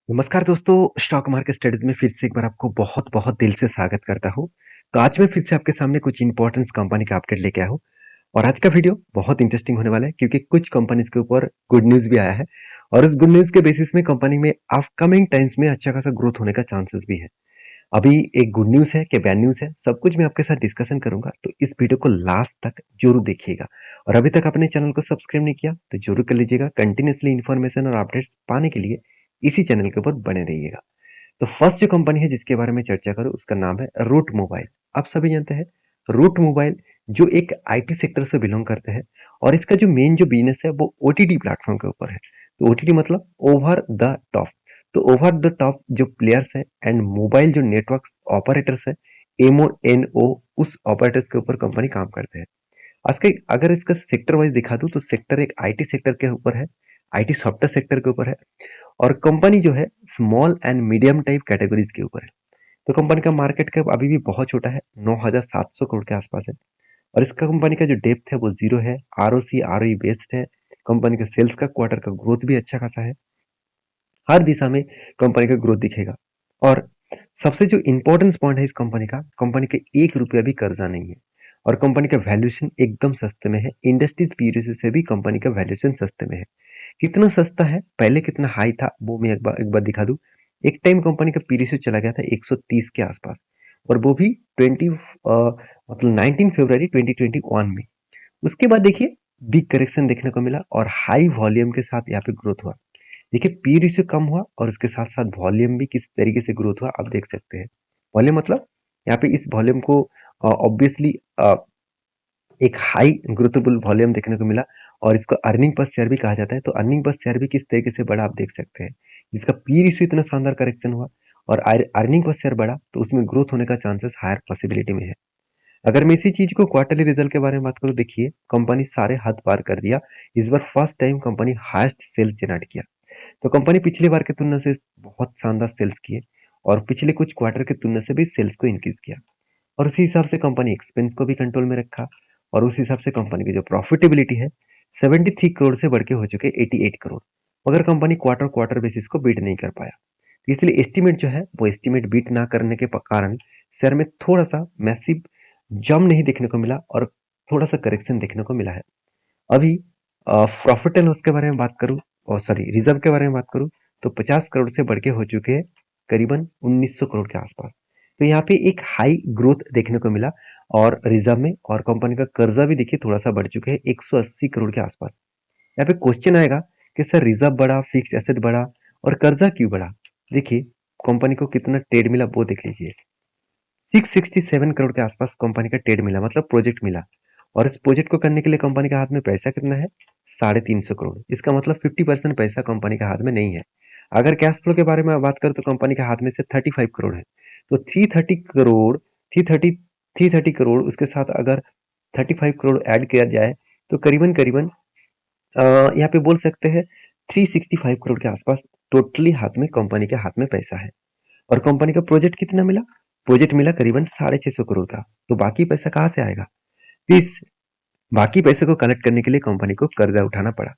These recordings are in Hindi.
नमस्कार दोस्तों, स्टॉक मार्केट स्टडीज में फिर से एक बार आपको बहुत-बहुत दिल से स्वागत करता हूँ। तो आज मैं फिर से आपके सामने कुछ इंपॉर्टेंट कंपनी का अपडेट लेके आया हूँ और आज का वीडियो बहुत इंटरेस्टिंग होने वाला है क्योंकि कुछ कंपनीज के ऊपर गुड न्यूज़ भी आया है और उस गुड न्यूज़ के बेसिस में कंपनी में अपकमिंग टाइम्स में अच्छा खासा ग्रोथ होने का चांसेस भी है। अभी एक गुड न्यूज़ है कि बैड न्यूज़ है, सब कुछ मैं आपके साथ डिस्कशन करूँगा, तो इस वीडियो को लास्ट तक ज़रूर देखिएगा और अभी तक आपने चैनल को सब्सक्राइब नहीं किया, तो ज़रूर कर लीजिएगा। कंटिन्यूअसली इन्फॉर्मेशन और अपडेट्स पाने के लिए इसी चैनल के ऊपर बने रहिएगा। तो फर्स्ट जो कंपनी है जिसके बारे में चर्चा करूँ उसका नाम है रूट मोबाइल। आप सभी जानते हैं रूट मोबाइल जो एक आईटी सेक्टर से बिलोंग करते हैं और इसका जो मेन जो बिजनेस है वो ओटीटी प्लेटफॉर्म के ऊपर है। तो ओटीटी मतलब ओवर द टॉप। तो ओवर द टॉप जो प्लेयर्स है एंड मोबाइल जो नेटवर्क ऑपरेटर्स है एमओ एन ओ उस ऑपरेटर्स के ऊपर कंपनी काम करते हैं। आज के अगर इसका सेक्टर वाइज दिखा दूं तो सेक्टर एक आईटी सेक्टर के ऊपर है, आईटी सॉफ्टवेयर सेक्टर के ऊपर है और कंपनी जो है small and medium type categories के ऊपर है। तो कंपनी का मार्केट कैप अभी भी बहुत छोटा है, 9,700 करोड़ के आसपास है और इसका कंपनी का जो डेप्थ है वो जीरो है। आरओसी आरओई बेस्ड है। कंपनी का सेल्स का क्वार्टर का ग्रोथ भी अच्छा खासा है। हर दिशा में कंपनी का ग्रोथ दिखेगा और सबसे जो इंपॉर्टेंस पॉइंट है इस कंपनी के 1 रुपया भी कर्जा नहीं है और कंपनी का वैल्यूएशन एकदम सस्ते में है। इंडस्ट्रीज पीरियड से भी कंपनी का वैल्यूएशन सस्ते में है। कितना सस्ता है, पहले कितना हाई था वो मैं एक बार दिखा दूं। एक टाइम कंपनी का पी रेशियो चला गया था 130 के आसपास और वो भी 19 फरवरी 2021 में। उसके बाद देखिए बिग करेक्शन देखने को मिला और हाई वॉल्यूम के साथ यहाँ पे ग्रोथ हुआ। देखिए पी रेशियो कम हुआ और उसके साथ साथ वॉल्यूम भी किस तरीके से ग्रोथ हुआ आप देख सकते हैं। वॉल्यूम मतलब यहाँ पे इस वॉल्यूम को ऑब्वियसली एक हाई ग्रोथेबल वॉल्यूम देखने को मिला और इसको अर्निंग पर शेयर भी कहा जाता है। तो अर्निंग पर शेयर भी किस तरीके से बढ़ा आप देख सकते हैं। जिसका पी रेशियो इतना शानदार करेक्शन हुआ और अर्निंग पर शेयर बढ़ा तो उसमें ग्रोथ होने का चांसेस हायर पॉसिबिलिटी में है। अगर मैं इसी चीज को क्वार्टरली रिजल्ट के बारे में बात करूं, देखिए कंपनी सारे हद पार कर दिया। इस बार first time company highest sales generate किया। तो कंपनी पिछली बार की तुलना से बहुत शानदार सेल्स किए और पिछले कुछ क्वार्टर की तुलना से भी सेल्स को इंक्रीज किया और उसी हिसाब से कंपनी एक्सपेंस को भी कंट्रोल में रखा और उस हिसाब से कंपनी की जो प्रॉफिटेबिलिटी है 73 करोड़ से बढ़ के हो चुके 88 करोड़। मगर कंपनी क्वार्टर क्वार्टर बेसिस को बीट नहीं कर पाया। तो इसलिए एस्टिमेट जो है वो एस्टिमेट बीट ना करने के कारण शेयर में थोड़ा सा मैसिव जम नहीं देखने को मिला और थोड़ा सा करेक्शन देखने को मिला है। अभी प्रॉफिट एंड लॉस के बारे में बात करूं और सॉरी रिजर्व के बारे में बात करूं तो 50 करोड़ से बढ़ के हो चुके हैं करीबन 1900 करोड़ के आसपास। तो यहाँ पे एक हाई ग्रोथ देखने को मिला और रिजर्व में और कंपनी का कर्जा भी देखिए थोड़ा सा बढ़ चुके हैं 180 करोड़ के आसपास। यहाँ पे क्वेश्चन आएगा कि सर रिजर्व बढ़ा, फिक्स्ड एसेट बढ़ा और कर्जा क्यों बढ़ा। देखिए कंपनी को कितना ट्रेड मिला वो देख लीजिए। 667 करोड़ के आसपास कंपनी का ट्रेड मिला मतलब प्रोजेक्ट मिला और इस प्रोजेक्ट को करने के लिए कंपनी के हाथ में पैसा कितना है 350 करोड़। इसका मतलब 50% पैसा कंपनी के हाथ में नहीं है। अगर कैश फ्लो के बारे में बात करें तो कंपनी के हाथ में से 35 करोड़ है। तो 330 करोड़ 330 उसके साथ अगर 35 करोड़ ऐड किया जाए तो करीबन करीबन यहाँ पे बोल सकते हैं 365 करोड़ के आसपास टोटली हाथ में कंपनी के हाथ में पैसा है। और कंपनी का प्रोजेक्ट कितना मिला, प्रोजेक्ट मिला करीबन 650 करोड़ का। तो बाकी पैसा कहाँ से आएगा। इस बाकी पैसे को कलेक्ट करने के लिए कंपनी को कर्जा उठाना पड़ा।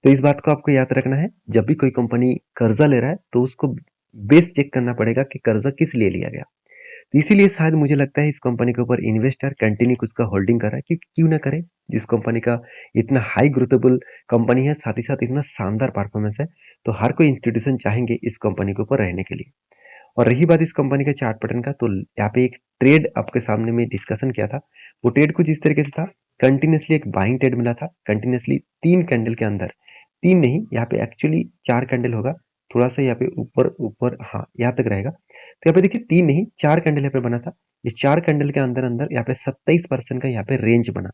तो इस बात को आपको याद रखना है, जब भी कोई कंपनी कर्जा ले रहा है तो उसको बेस चेक करना पड़ेगा कि कर्जा किस लिए लिया गया। तो इसीलिए शायद मुझे लगता है इस कंपनी के ऊपर इन्वेस्टर कंटिन्यू उसका होल्डिंग कर रहा है, क्योंकि क्यों ना करे। जिस कंपनी का इतना हाई ग्रोथेबल कंपनी है, साथ ही साथ इतना शानदार परफॉर्मेंस है, तो हर कोई इंस्टीट्यूशन चाहेंगे इस कंपनी के ऊपर रहने के लिए। और रही बात इस कंपनी का चार्ट पैटर्न का, तो यहाँ पे एक ट्रेड आपके सामने में डिस्कशन किया था। वो ट्रेड कुछ इस तरीके से था, कंटिन्यूसली एक बाइंग ट्रेड मिला था कंटिन्यूसली 3 कैंडल के अंदर। 3 नहीं, यहाँ पे एक्चुअली 4 कैंडल होगा। थोड़ा सा यहाँ पे ऊपर ऊपर, हाँ यहाँ तक रहेगा। तो यहाँ पे देखिए 3 नहीं 4 कैंडल यहाँ पे बना था। ये 4 कैंडल के अंदर अंदर यहाँ पे 27% का यहाँ पे रेंज बना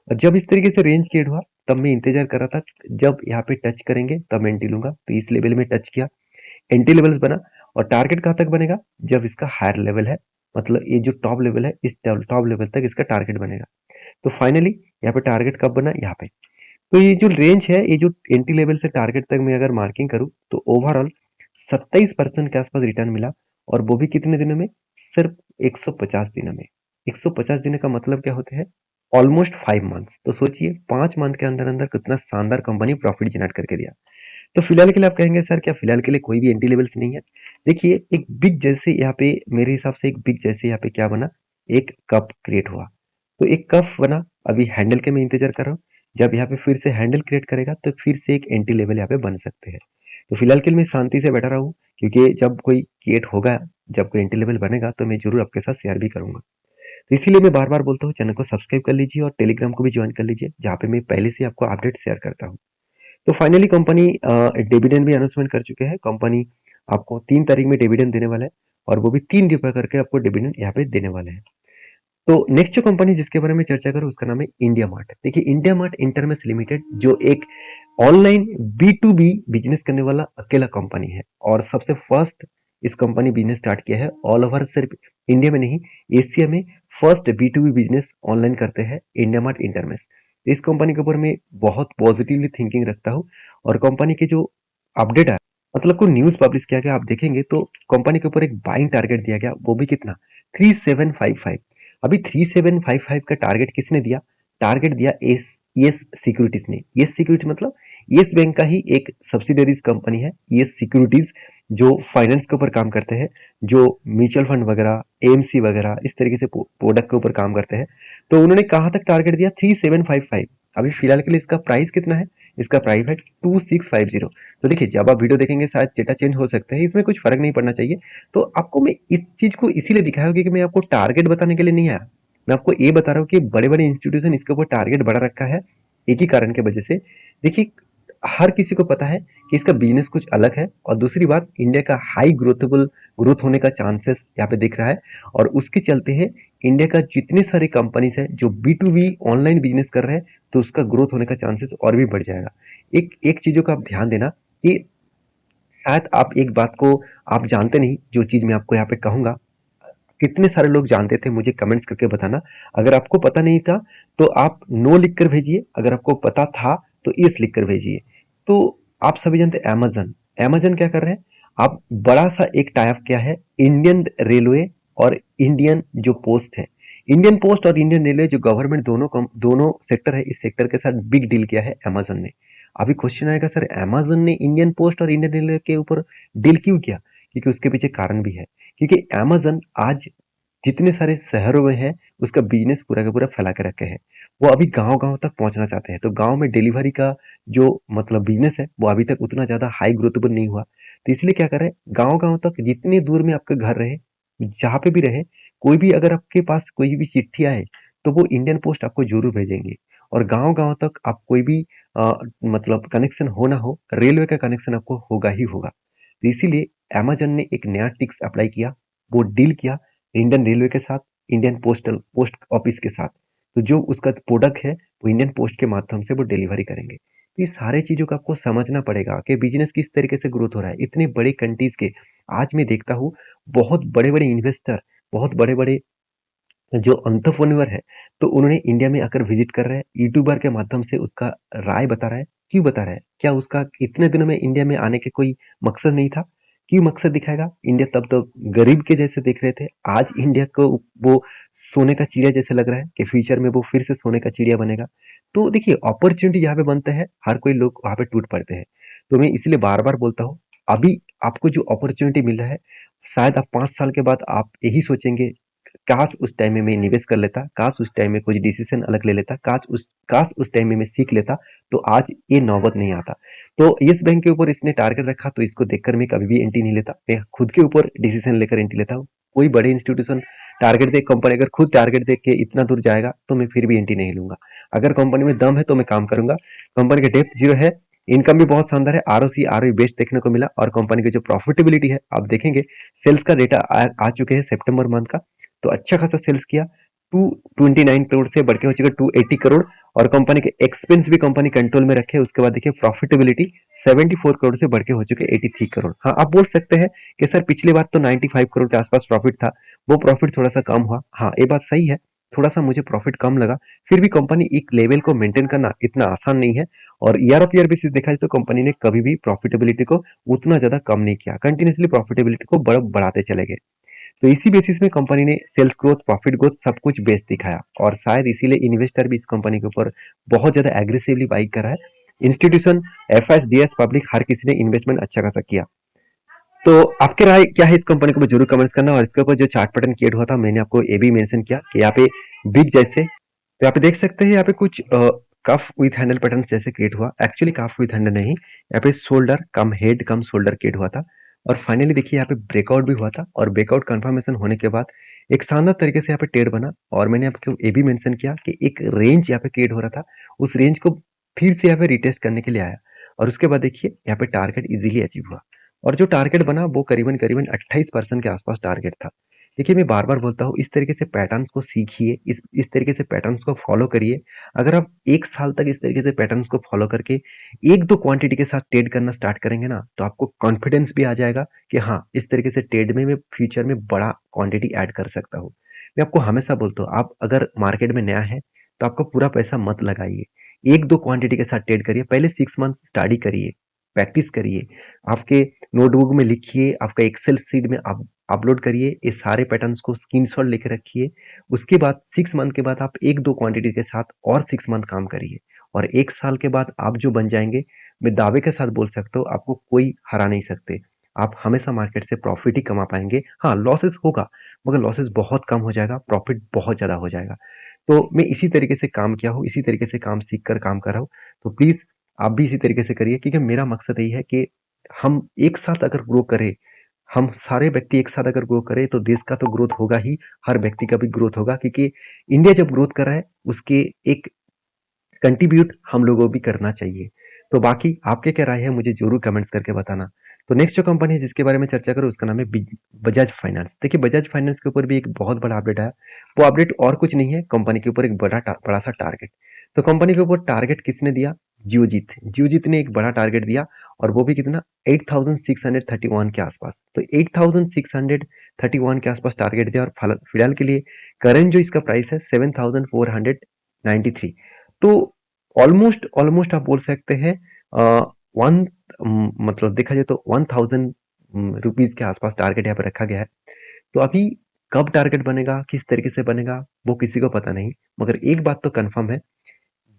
और जब इस तरीके से रेंज क्रिएट हुआ तब मैं इंतजार कर रहा था जब यहाँ पे टच करेंगे तब एंट्री लूंगा। तो इस लेवल में टच किया, एंट्री लेवल्स बना और टारगेट कहाँ तक बनेगा, जब इसका हायर लेवल है, मतलब ये जो टॉप लेवल है इस टॉप लेवल तक इसका टारगेट बनेगा। तो फाइनली यहाँ पे टारगेट कब बना, यहाँ पे। तो ये जो रेंज है, ये जो एंट्री लेवल से टारगेट तक मैं अगर मार्किंग करूँ तो ओवरऑल 27% के आसपास रिटर्न मिला और वो भी कितने दिनों में, सिर्फ 150 दिनों में। 150 दिनों का मतलब क्या होते हैं, ऑलमोस्ट 5 मंथ्स। तो सोचिए 5 मंथ के अंदर अंदर कितना शानदार कंपनी प्रॉफिट जनरेट करके दिया। तो फिलहाल के लिए आप कहेंगे सर क्या फिलहाल के लिए कोई भी एंट्री लेवल्स नहीं है? देखिए एक बिग जैसे यहाँ पे मेरे हिसाब से एक बिग जैसे यहाँ पे क्या बना, एक कप क्रिएट हुआ। तो एक कप बना, अभी हैंडल के मैं इंतजार कर रहा हूँ। जब यहाँ पे फिर से हैंडल क्रिएट करेगा तो फिर से एक एंट्री लेवल यहाँ पे बन सकते हैं। तो फिलहाल के लिए मैं शांति से बैठा रहा हूँ, क्योंकि जब कोई क्रिएट होगा, जब कोई एंट्री लेवल बनेगा तो मैं जरूर आपके साथ शेयर भी करूंगा। तो इसीलिए मैं बार बार बोलता हूँ चैनल को सब्सक्राइब कर लीजिए और टेलीग्राम को भी ज्वाइन कर लीजिए, जहाँ पे मैं पहले से आपको अपडेट शेयर करता हूँ। तो फाइनली कंपनी डिविडेंड भी अनाउंसमेंट कर चुके हैं। कंपनी आपको 3 तारीख में डिविडेंड देने वाला है, और वो भी 3 रुपए करके आपको डिविडेंड यहाँ पे देने वाले हैं। तो नेक्स्ट जो कंपनी जिसके बारे में चर्चा करूं उसका नाम है इंडिया मार्ट। देखिए इंडिया मार्ट इंटरमेश लिमिटेड जो एक ऑनलाइन B2B बिजनेस करने वाला अकेला कंपनी है, और सबसे फर्स्ट इस कंपनी बिजनेस स्टार्ट किया है ऑल ओवर, सिर्फ इंडिया में नहीं एशिया में फर्स्ट B2B बिजनेस ऑनलाइन करते हैं इंडिया मार्ट इंटरमेश। इस कंपनी के ऊपर मैं बहुत पॉजिटिवली थिंकिंग रखता हूँ, और कंपनी के जो अपडेट है, मतलब कोई न्यूज पब्लिश किया गया, आप देखेंगे तो कंपनी के ऊपर एक बाइंग टारगेट दिया गया, वो भी कितना 3755। अभी 3755 का टारगेट किसने दिया? टारगेट दिया यस सिक्योरिटीज ने। यस सिक्योरिटी मतलब यस बैंक का ही एक सब्सिडरीज कंपनी है यस सिक्योरिटीज, जो फाइनेंस के ऊपर काम करते हैं, जो म्यूचुअल फंड वगैरह एएमसी वगैरह इस तरीके से प्रोडक्ट के ऊपर काम करते हैं। तो उन्होंने कहाँ तक टारगेट दिया? 3755। अभी फिलहाल के लिए इसका प्राइस कितना है? इसका प्राइस है 2650। तो देखिए जब आप वीडियो देखेंगे शायद डेटा चेंज हो सकता है, इसमें कुछ फर्क नहीं पड़ना चाहिए। तो आपको मैं इस चीज को इसीलिए दिखाया क्योंकि मैं आपको टारगेट बताने के लिए नहीं आया। मैं आपको ये बता रहा हूँ कि बड़े बड़े इंस्टीट्यूशन इसके ऊपर टारगेट बढ़ा रखा है, एक ही कारण की वजह से। देखिए हर किसी को पता है कि इसका बिजनेस कुछ अलग है, और दूसरी बात इंडिया का हाई ग्रोथेबल ग्रोथ होने का चांसेस यहाँ पे दिख रहा है, और उसके चलते है इंडिया का जितने सारे कंपनीज है जो B2B ऑनलाइन बिजनेस कर रहे हैं, तो उसका ग्रोथ होने का चांसेस और भी बढ़ जाएगा। एक एक चीजों का आप ध्यान देना कि शायद आप एक बात को आप जानते नहीं, जो चीज मैं आपको यहाँ पे कहूंगा, कितने सारे लोग जानते थे मुझे कमेंट्स करके बताना। अगर आपको पता नहीं था तो आप नो लिख कर भेजिए, अगर आपको पता था तो यस लिख कर भेजिए। तो आप सभी जानते हैं अमेजन। अमेजन क्या कर रहे हैं? आप बड़ा सा एक टाइप किया है इंडियन रेलवे और इंडियन जो पोस्ट है, इंडियन पोस्ट और इंडियन रेलवे जो गवर्नमेंट दोनों सेक्टर है, इस सेक्टर के साथ बिग डील किया है अमेजन ने। अभी क्वेश्चन आएगा सर अमेजन ने इंडियन पोस्ट और इंडियन रेलवे के ऊपर डील क्यों किया? क्योंकि उसके पीछे कारण भी है, क्योंकि अमेजन आज जितने सारे शहरों में है उसका बिजनेस पूरा का पूरा फैला के रखे हैं। वो अभी गांव गांव तक पहुंचना चाहते हैं, तो गांव में डिलीवरी का जो मतलब बिजनेस है वो अभी तक उतना ज्यादा हाई ग्रोथेबल नहीं हुआ। तो इसलिए क्या कर रहे हैं, गांव गांव तक जितने दूर में आपका घर रहे, जहाँ पे भी रहे, कोई भी अगर आपके पास कोई भी चिट्ठी आए तो वो इंडियन पोस्ट आपको जरूर भेजेंगे। और गांव गांव तक आप कोई भी मतलब कनेक्शन हो ना हो, रेलवे का कनेक्शन आपको होगा ही होगा। तो इसीलिए अमेजन ने एक नया टिक्स अप्लाई किया, वो डील किया इंडियन रेलवे के साथ, इंडियन पोस्ट ऑफिस के साथ। तो जो उसका प्रोडक्ट है वो इंडियन पोस्ट के माध्यम से वो डिलीवरी करेंगे। तो ये सारे चीजों को आपको समझना पड़ेगा कि बिजनेस किस तरीके से ग्रोथ हो रहा है इतने बड़े कंट्रीज के। आज मैं देखता हूँ बहुत बड़े बड़े इन्वेस्टर, बहुत बड़े बड़े जो एंटरप्रेन्योर है, तो उन्होंने इंडिया में आकर विजिट कर रहे हैं, यूट्यूबर के माध्यम से उसका राय बता रहा है। क्यों बता रहा है? क्या उसका इतने दिनों में इंडिया में आने के कोई मकसद नहीं था? क्यों मकसद दिखाएगा? इंडिया तब तो गरीब के जैसे देख रहे थे, आज इंडिया को वो सोने का चिड़िया जैसे लग रहा है कि फ्यूचर में वो फिर से सोने का चिड़िया बनेगा। तो देखिए अपॉर्चुनिटी जहाँ पे बनते हैं हर कोई लोग वहां पे टूट पड़ते हैं। तो मैं इसलिए बार बार बोलता हूँ, अभी आपको जो अपॉर्चुनिटी मिल रहा है, शायद आप 5 साल के बाद आप यही सोचेंगे काश उस टाइम में मैं निवेश कर लेता, काश उस टाइम में कुछ डिसीजन अलग ले लेता, काश उस टाइम में मैं सीख लेता, तो आज ये नौबत नहीं आता। तो यस बैंक के ऊपर इसने टारगेट रखा, तो इसको देखकर मैं कभी भी एंट्री नहीं लेता, मैं खुद के ऊपर डिसीजन लेकर एंट्री लेता हूँ। कोई बड़े इंस्टीट्यूशन टारगेट देख, कंपनी अगर खुद टारगेट देख के इतना दूर जाएगा तो मैं फिर भी एंट्री नहीं लूंगा। अगर कंपनी में दम है तो मैं काम करूंगा। कंपनी का डेप्थ जीरो है, इनकम भी बहुत शानदार है, आरओसी आरओई बेस्ट देखने को मिला, और कंपनी की जो प्रॉफिटेबिलिटी है आप देखेंगे, सेल्स का डेटा आ चुके हैं सितंबर मंथ का, तो अच्छा खासा सेल्स किया, 229 करोड़ से बढ़ के हो चुका 280 करोड़। और कंपनी के एक्सपेंस भी कंपनी कंट्रोल में रखे। उसके बाद देखिए प्रॉफिटेबिलिटी 74 करोड़ से बढ़ के हो चुके 83 करोड़। हाँ आप बोल सकते हैं कि सर पिछली बार तो 95 करोड़ के आसपास प्रॉफिट था, वो प्रॉफिट थोड़ा सा कम हुआ। हाँ ये बात सही है, थोड़ा सा मुझे प्रॉफिट कम लगा, फिर भी कंपनी एक लेवल को मेंटेन करना इतना आसान नहीं है। और ईयर ऑफ ईयर बेसिस देखा जाए तो कंपनी ने कभी भी प्रॉफिटेबिलिटी को उतना ज्यादा कम नहीं किया, कंटिन्यूसली प्रॉफिटेबिलिटी को बढ़ाते चले गए। तो इसी बेसिस में कंपनी ने सेल्स ग्रोथ, प्रॉफिट ग्रोथ सब कुछ बेस्ट दिखाया, और शायद इसीलिए इन्वेस्टर भी इस कंपनी के ऊपर बहुत ज्यादा एग्रेसिवली बाई कर रहा है। इंस्टीट्यूशन, एफएसडीएस, पब्लिक, हर किसी ने इन्वेस्टमेंट अच्छा खासा किया। तो आपकी राय क्या है इस कंपनी के ऊपर जरूर कमेंट्स करना। और इसके ऊपर जो चार्ट पैटर्न क्रिएट हुआ था, मैंने आपको ये भी मेंशन किया कि यहाँ पे बिग जैसे, तो यहाँ पे देख सकते हैं, यहाँ पे कुछ कफ विथ हैंडल पैटर्न जैसे क्रिएट हुआ। एक्चुअली कफ विथ हैंडल नहीं, यहाँ पे शोल्डर कम हेड कम शोल्डर क्रिएट हुआ था। और फाइनली देखिए यहाँ पे ब्रेकआउट भी हुआ था, और ब्रेकआउट कंफर्मेशन होने के बाद एक शानदार तरीके से यहाँ पे ट्रेड बना। और मैंने आपको ये भी मेंशन किया कि एक रेंज यहाँ पे क्रिएट हो रहा था, उस रेंज को फिर से यहाँ पे रिटेस्ट करने के लिए आया। और उसके बाद देखिए यहाँ पे टारगेट इजीली अचीव हुआ, और जो टारगेट बना वो करीबन करीबन 28% के आसपास टारगेट था। देखिए मैं बार बार बोलता हूँ, इस तरीके से पैटर्न्स को सीखिए, इस तरीके से पैटर्न्स को फॉलो करिए। अगर आप एक साल तक इस तरीके से पैटर्न्स को फॉलो करके एक दो क्वांटिटी के साथ ट्रेड करना स्टार्ट करेंगे ना, तो आपको कॉन्फिडेंस भी आ जाएगा कि हाँ, इस तरीके से ट्रेड में मैं फ्यूचर में बड़ा क्वांटिटी ऐड कर सकता हूँ। मैं आपको हमेशा बोलता हूँ, आप अगर मार्केट में नया है तो आपका पूरा पैसा मत लगाइए, एक दो क्वांटिटी के साथ ट्रेड करिए। पहले 6 मंथ स्टडी करिए, प्रैक्टिस करिए, आपके नोटबुक में लिखिए, आपका एक्सेल शीट में आप अपलोड करिए, ये सारे पैटर्न्स को स्क्रीनशॉट लेके रखिए। उसके बाद 6 मंथ के बाद आप एक दो क्वांटिटी के साथ और 6 मंथ काम करिए, और 1 साल के बाद आप जो बन जाएंगे, मैं दावे के साथ बोल सकता हूँ, आपको कोई हरा नहीं सकते। आप हमेशा मार्केट से प्रॉफिट ही कमा पाएंगे। हाँ, लॉसेस होगा, मगर लॉसेस बहुत कम हो जाएगा, प्रॉफिट बहुत ज़्यादा हो जाएगा। तो मैं इसी तरीके से काम किया हूँ, इसी तरीके से काम सीख कर काम कर रहा हूँ। तो प्लीज़ आप भी इसी तरीके से करिए, क्योंकि मेरा मकसद यही है कि हम एक साथ अगर ग्रो करें, हम सारे व्यक्ति एक साथ अगर ग्रो करें, तो देश का तो ग्रोथ होगा ही, हर व्यक्ति का भी ग्रोथ होगा। क्योंकि इंडिया जब ग्रोथ कर रहा है, उसके एक कंट्रीब्यूट हम लोगों को भी करना चाहिए। तो बाकी आपके क्या राय है, मुझे जरूर कमेंट्स करके बताना। तो नेक्स्ट जो कंपनी है जिसके बारे में चर्चा करूँ, उसका नाम है बजाज फाइनेंस। देखिए बजाज फाइनेंस के ऊपर भी एक बहुत बड़ा अपडेट आया। वो अपडेट और कुछ नहीं है, कंपनी के ऊपर एक बड़ा सा टारगेट। तो कंपनी के ऊपर टारगेट किसने दिया? जियोजीत ने एक बड़ा टारगेट दिया, और वो भी कितना? 8631 के आसपास। तो 8631 के आसपास टारगेट दिया, और फिलहाल के लिए करंट जो इसका प्राइस है 7493। तो ऑलमोस्ट ऑलमोस्ट आप बोल सकते हैं वन, मतलब देखा जाए तो 1000 रुपीज के आसपास टारगेट यहाँ पे रखा गया है। तो अभी कब टारगेट बनेगा, किस तरीके से बनेगा, वो किसी को पता नहीं। मगर एक बात तो कंफर्म है,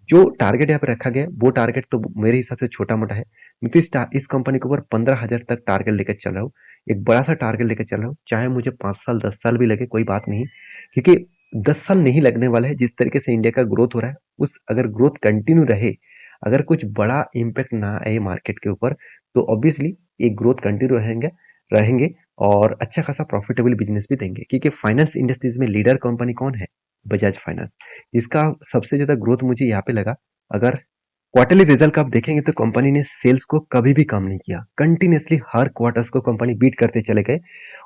जो टारगेट यहाँ पे रखा गया है, वो टारगेट तो मेरे हिसाब से छोटा मोटा है। मैं तो इस कंपनी के ऊपर 15,000 तक टारगेट लेकर चल रहा हूँ, एक बड़ा सा टारगेट लेकर चल रहा हूँ। चाहे मुझे 5 साल 10 साल भी लगे, कोई बात नहीं, क्योंकि 10 साल नहीं लगने वाला है। जिस तरीके से इंडिया का ग्रोथ हो रहा है, उस अगर ग्रोथ कंटिन्यू रहे, अगर कुछ बड़ा इम्पैक्ट ना आए मार्केट के ऊपर, तो ऑब्वियसली एक ग्रोथ कंटिन्यू रहेंगे रहेंगे और अच्छा खासा प्रॉफिटेबल बिजनेस भी देंगे। क्योंकि फाइनेंस इंडस्ट्रीज में लीडर कंपनी कौन है? बजाज फाइनेंस। इसका सबसे ज्यादा ग्रोथ मुझे यहाँ पे लगा। अगर क्वार्टरली रिजल्ट आप देखेंगे, तो कंपनी ने सेल्स को कभी भी कम नहीं किया, कंटिन्यूसली हर क्वार्टर्स को कंपनी बीट करते चले गए।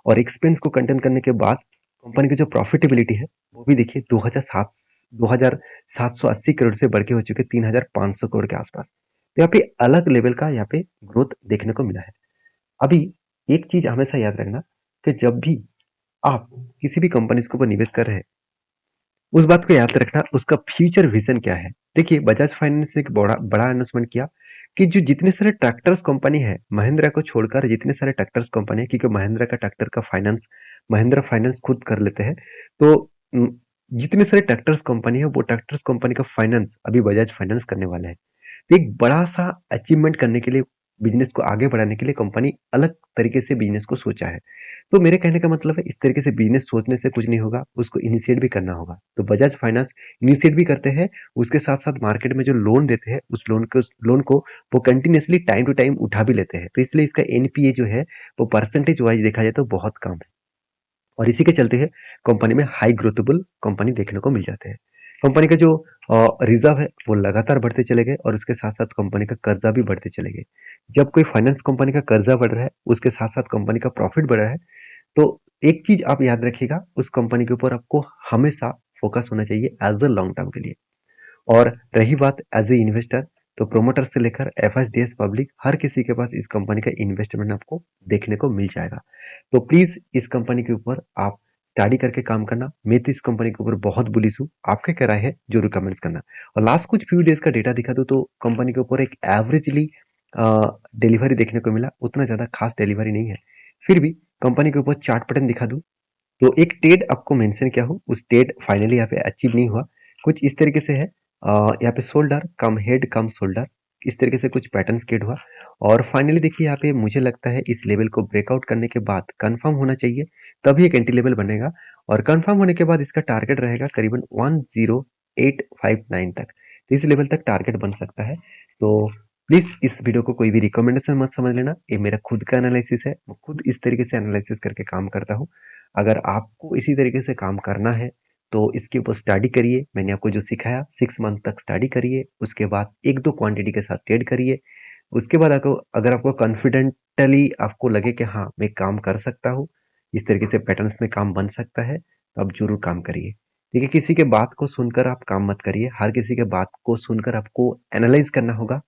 और एक्सपेंस को कंटेन करने के बाद कंपनी की जो प्रॉफिटेबिलिटी है, वो भी देखिए 2780 करोड़ से बढ़ के हो चुके 3500 करोड़ के आसपास। तो यहाँ पे अलग लेवल का यहाँ पे ग्रोथ देखने को मिला है। अभी एक चीज हमेशा याद रखना, कि जब भी आप किसी भी कंपनी के ऊपर निवेश कर रहे हैं, उस बात को याद रखना, उसका फ्यूचर विजन क्या है। देखिए बजाज फाइनेंस ने एक बड़ा बड़ा अनाउंसमेंट किया कि जो जितने सारे ट्रैक्टर्स कंपनी है, महिंद्रा को छोड़कर जितने सारे ट्रैक्टर्स कंपनी है, क्योंकि महिंद्रा का ट्रैक्टर का फाइनेंस महिंद्रा फाइनेंस खुद कर लेते हैं, तो जितने सारे ट्रैक्टर्स कंपनी है, वो ट्रैक्टर्स कंपनी का फाइनेंस अभी बजाज फाइनेंस करने वाले हैं। तो एक बड़ा सा अचीवमेंट करने के लिए, बिजनेस को आगे बढ़ाने के लिए कंपनी अलग तरीके से बिजनेस को सोचा है। तो मेरे कहने का मतलब है, इस तरीके से बिजनेस सोचने से कुछ नहीं होगा, उसको इनिशिएट भी करना होगा। तो बजाज फाइनेंस इनिशिएट भी करते हैं, उसके साथ साथ मार्केट में जो लोन देते हैं, उस लोन को वो कंटिन्यूसली टाइम टू टाइम उठा भी लेते हैं। तो इसलिए इसका एनपीए जो है, वो परसेंटेज वाइज देखा जाए तो बहुत कम है। और इसी के चलते है कंपनी में हाई ग्रोथेबल कंपनी देखने को मिल जाते हैं। कंपनी का जो रिजर्व है, वो लगातार बढ़ते चले गए, और उसके साथ साथ कंपनी का कर्जा भी बढ़ते चले गए। जब कोई फाइनेंस कंपनी का कर्जा बढ़ रहा है, उसके साथ साथ कंपनी का प्रॉफिट बढ़ रहा है, तो एक चीज आप याद रखिएगा, उस कंपनी के ऊपर आपको हमेशा फोकस होना चाहिए एज अ लॉन्ग टर्म के लिए। और रही बात एज ए इन्वेस्टर, तो प्रोमोटर से लेकर एफएसडीएस पब्लिक, हर किसी के पास इस कंपनी का इन्वेस्टमेंट आपको देखने को मिल जाएगा। तो प्लीज इस कंपनी के ऊपर आप स्टडी करके काम करना। मैं तो इस कंपनी के ऊपर बहुत बुलिश हूँ। आपके क्या राय है, जरूर कमेंट्स करना। और लास्ट कुछ फ्यू डेज का डेटा दिखा दो, तो कंपनी के ऊपर एक एवरेजली डिलीवरी देखने को मिला, उतना ज्यादा खास डिलीवरी नहीं है। फिर भी कंपनी के ऊपर चार्ट पैटर्न दिखा दूं, तो एक ट्रेड आपको मेंशन किया हो, उस ट्रेड फाइनली यहाँ पे अचीव नहीं हुआ। कुछ इस तरीके से है, यहाँ पे शोल्डर कम हेड कम शोल्डर, इस तरीके से कुछ पैटर्न्स क्रिएट हुआ और फाइनली देखिए यहाँ पे मुझे लगता है इस लेवल को ब्रेकआउट करने के बाद कंफर्म होना चाहिए, तभी एक एंटी लेवल बनेगा और कंफर्म होने के बाद इसका टारगेट रहेगा करीबन 10859 तक। तो इस लेवल तक टारगेट बन सकता है। तो प्लीज इस वीडियो को कोई भी रिकमेंडेशन मत समझ लेना, ये मेरा खुद का एनालिसिस है, मैं खुद इस तरीके से एनालिसिस करके काम करता हूँ। अगर आपको इसी तरीके से काम करना है तो इसके ऊपर स्टडी करिए, मैंने आपको जो सिखाया 6 मंथ तक स्टडी करिए, उसके बाद एक दो क्वांटिटी के साथ ट्रेड करिए। उसके बाद आपको अगर आपको कॉन्फिडेंटली आपको लगे कि हाँ मैं काम कर सकता हूँ, इस तरीके से पैटर्न्स में काम बन सकता है, तो आप जरूर काम करिए। ठीक है, किसी के बात को सुनकर आप काम मत करिए, हर किसी के बात को सुनकर आपको एनालाइज करना होगा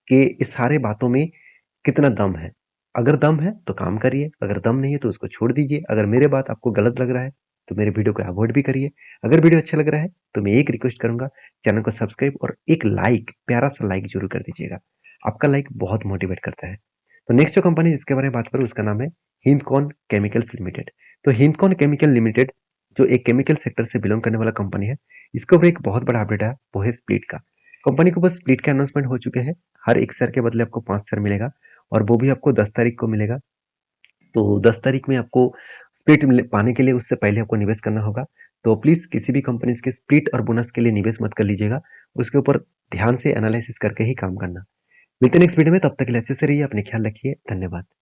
कि इस सारे बातों में कितना दम है। अगर दम है तो काम करिए, अगर दम नहीं है तो उसको छोड़ दीजिए। अगर मेरे बात आपको गलत लग रहा है तो मेरे वीडियो को अवॉइड भी करिए। अगर वीडियो अच्छा लग रहा है तो मैं एक रिक्वेस्ट करूंगा, चैनल को सब्सक्राइब और एक लाइक, प्यारा सा लाइक जरूर कर दीजिएगा। आपका लाइक बहुत मोटिवेट करता है। तो नेक्स्ट जो कंपनी जिसके बारे में बात करूँ उसका नाम है हिंदकॉन केमिकल्स लिमिटेड। तो हिंदकॉन केमिकल लिमिटेड जो एक केमिकल सेक्टर से बिलोंग करने वाला कंपनी है, इसके ऊपर एक बहुत बड़ा अपडेट है, वो है स्प्लिट का। कंपनी को बस स्प्लिट के अनाउंसमेंट हो चुके हैं। हर एक शेयर के बदले आपको 5 शेयर मिलेगा और वो भी आपको 10 तारीख को मिलेगा। तो 10 तारीख में आपको स्प्लिट पाने के लिए उससे पहले आपको निवेश करना होगा। तो प्लीज किसी भी कंपनी के स्प्लिट और बोनस के लिए निवेश मत कर लीजिएगा, उसके ऊपर ध्यान से एनालिसिस करके ही काम करना। मिलते हैं नेक्स्ट वीडियो में, तब तक के लिए अच्छे से रहिए, अपने ख्याल रखिए, धन्यवाद।